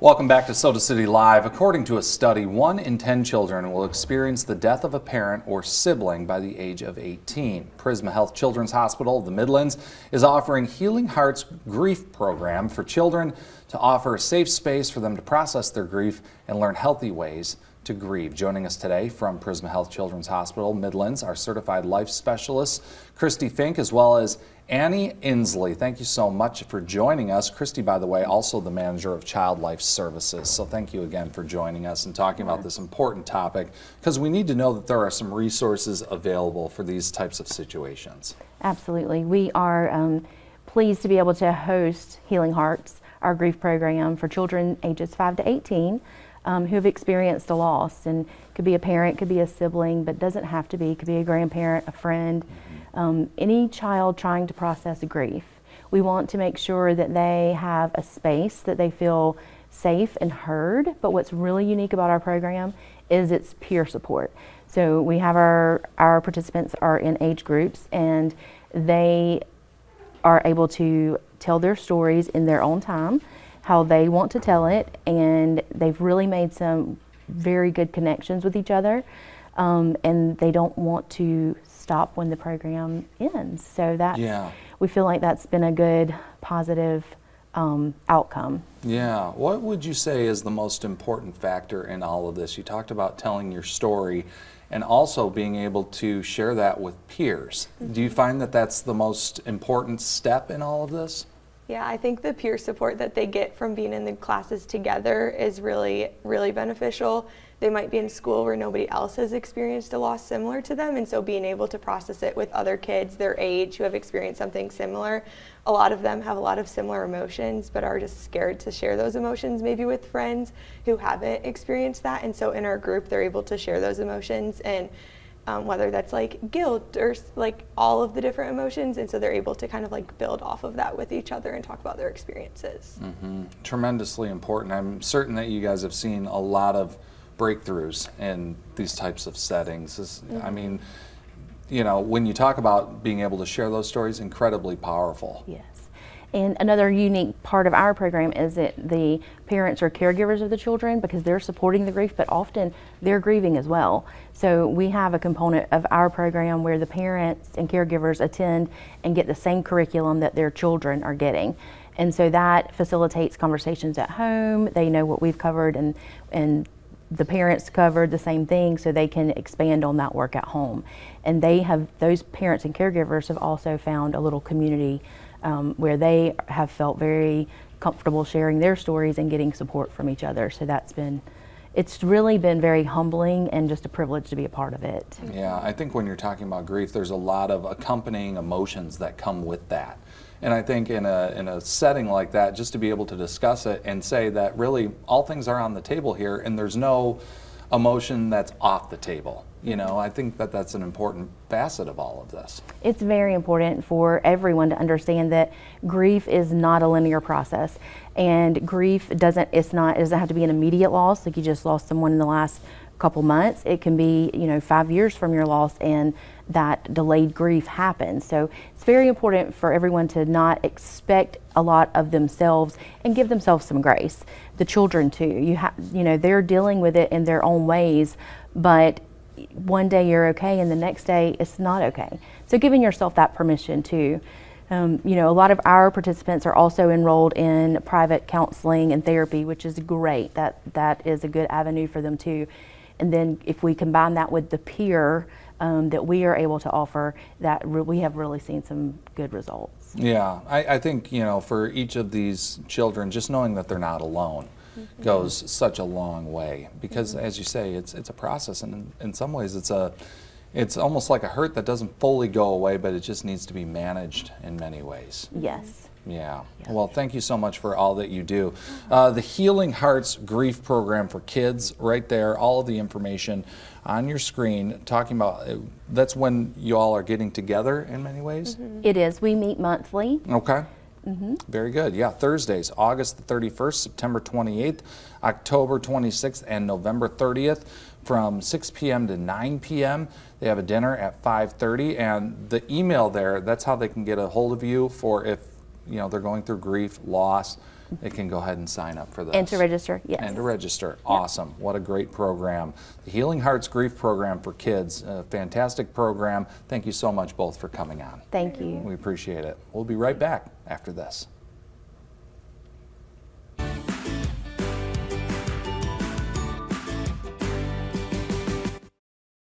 Welcome back to Soda City Live. According to a study, 1 in 10 children will experience the death of a parent or sibling by the age of 18. Prisma Health Children's Hospital of the Midlands is offering Healing Hearts Grief Program for children to offer a safe space for them to process their grief and learn healthy ways to grieve. Joining us today from Prisma Health Children's Hospital Midlands, our certified life specialist, Christy Fink, as well as Annie Inslee. Thank you so much for joining us. Christy, by the way, also the manager of Child Life Services. So thank you again for joining us and talking about this important topic, because we need to know that there are some resources available for these types of situations. Absolutely. We are pleased to be able to host Healing Hearts, our grief program for children ages 5 to 18 who have experienced a loss. And could be a parent, could be a sibling, but doesn't have to be. Could be a grandparent, a friend. Any child trying to process grief. We want to make sure that they have a space that they feel safe and heard, but what's really unique about our program is its peer support. So we have our participants are in age groups, and they are able to tell their stories in their own time, how they want to tell it, and they've really made some very good connections with each other. And they don't want to stop when the program ends. So we feel like that's been a good, positive outcome. Yeah. What would you say is the most important factor in all of this? You talked about telling your story and also being able to share that with peers. Mm-hmm. Do you find that that's the most important step in all of this? Yeah, I think the peer support that they get from being in the classes together is really, really beneficial. They might be in school where nobody else has experienced a loss similar to them, and so being able to process it with other kids their age who have experienced something similar. A lot of them have a lot of similar emotions but are just scared to share those emotions maybe with friends who haven't experienced that, and so in our group they're able to share those emotions, and whether that's like guilt or like all of the different emotions, and so they're able to kind of like build off of that with each other and talk about their experiences. Mm-hmm. Tremendously important. I'm certain that you guys have seen a lot of breakthroughs in these types of settings. Mm-hmm. I mean, you know, when you talk about being able to share those stories, incredibly powerful. Yes. And another unique part of our program is that the parents are caregivers of the children, because they're supporting the grief, but often they're grieving as well. So we have a component of our program where the parents and caregivers attend and get the same curriculum that their children are getting. And so that facilitates conversations at home. They know what we've covered, and the parents covered the same thing, so they can expand on that work at home. And those parents and caregivers have also found a little community where they have felt very comfortable sharing their stories and getting support from each other. So it's really been very humbling and just a privilege to be a part of it. Yeah, I think when you're talking about grief, there's a lot of accompanying emotions that come with that. And I think in a setting like that, just to be able to discuss it and say that really all things are on the table here and there's no emotion that's off the table. You know, I think that that's an important facet of all of this. It's very important for everyone to understand that grief is not a linear process, and grief doesn't have to be an immediate loss, like you just lost someone in the last couple months. It can be, 5 years from your loss, and that delayed grief happens. So it's very important for everyone to not expect a lot of themselves and give themselves some grace. The children too, they're dealing with it in their own ways, but one day you're okay and the next day it's not okay. So giving yourself that permission too. A lot of our participants are also enrolled in private counseling and therapy, which is great. That is a good avenue for them too. And then if we combine that with the peer that we are able to offer, we have really seen some good results. Yeah, I think, for each of these children, just knowing that they're not alone goes such a long way, because as you say, it's a process, and in some ways it's almost like a hurt that doesn't fully go away, but it just needs to be managed in many ways. Yes. Yeah. Well, thank you so much for all that you do. The Healing Hearts Grief Program for kids, right there, all of the information on your screen, talking about that's when you all are getting together in many ways? Mm-hmm. It is. We meet monthly. Okay. Mm-hmm. Very good. Yeah, Thursdays, August the 31st, September 28th, October 26th, and November 30th from 6 p.m. to 9 p.m. They have a dinner at 5:30, and the email there, that's how they can get a hold of you for if they're going through grief, loss, they can go ahead and sign up for this. And to register, yes. And to register. Awesome. What a great program. The Healing Hearts Grief Program for Kids, a fantastic program. Thank you so much both for coming on. Thank you. We appreciate it. We'll be right back after this.